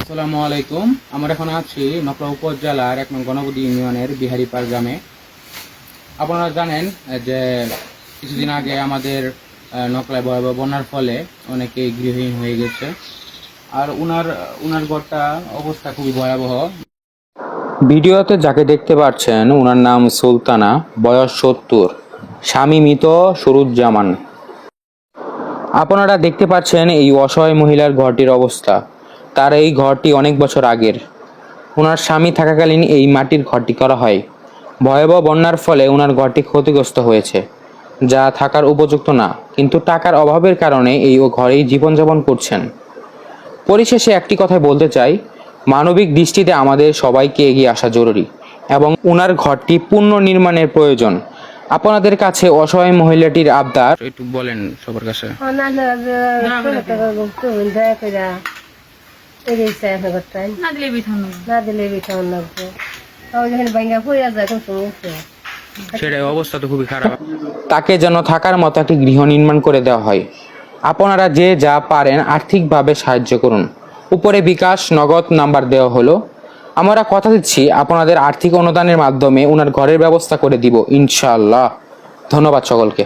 আসসালামু আলাইকুম। আমরা এখন আছি নকলা উপজেলার ১ নং গণপতি ইউনিয়নের বিহারীপাড় গ্রামে। আপনারা জানেন যে কিছুদিন আগে আমাদের নকলায় ভয়াবহ বন্যার ফলে অনেকেই গৃহহীন হয়ে গেছে। আর উনার ঘরটা অবস্থা খুবই ভয়াবহ। ভিডিওতে যাকে দেখতে পাচ্ছেন উনার নাম সুলতানা, বয়স ৭০, স্বামী মৃত সুরুজ্জামান। আপনারা দেখতে পাচ্ছেন এই অসহায় মহিলার ঘরটির অবস্থা। তার এই ঘরটি অনেক বছর আগের। ওনার স্বামী থাকাকালীন এই মাটির ঘরটি করা হয়। ভয়াবহ বন্যার ফলে ওনার ঘরটি ক্ষতিগ্রস্ত হয়েছে, যা থাকার উপযুক্ত না, কিন্তু টাকার অভাবের কারণে এই ঘরেই জীবনযাপন করছেন। পরিশেষে একটি কথাই বলতে চাই, মানবিক দৃষ্টিতে আমাদের সবাইকে এগিয়ে আসা জরুরি এবং ওনার ঘরটি পুনর্নির্মাণের প্রয়োজন। আপনাদের কাছে অসহায় মহিলাটির আবদার একটু বলেন সবার কাছে। সেটাই, অবস্থা তো খুবই খারাপ। তাকে যেন থাকার মতো একটি গৃহ নির্মাণ করে দেওয়া হয়। আপনারা যে যা পারেন আর্থিকভাবে সাহায্য করুন। উপরে বিকাশ নগদ নাম্বার দেওয়া হলো। আমরা কথা দিচ্ছি আপনাদের আর্থিক অনুদানের মাধ্যমে ওনার ঘরের ব্যবস্থা করে দিব ইনশাআল্লাহ। ধন্যবাদ সকলকে।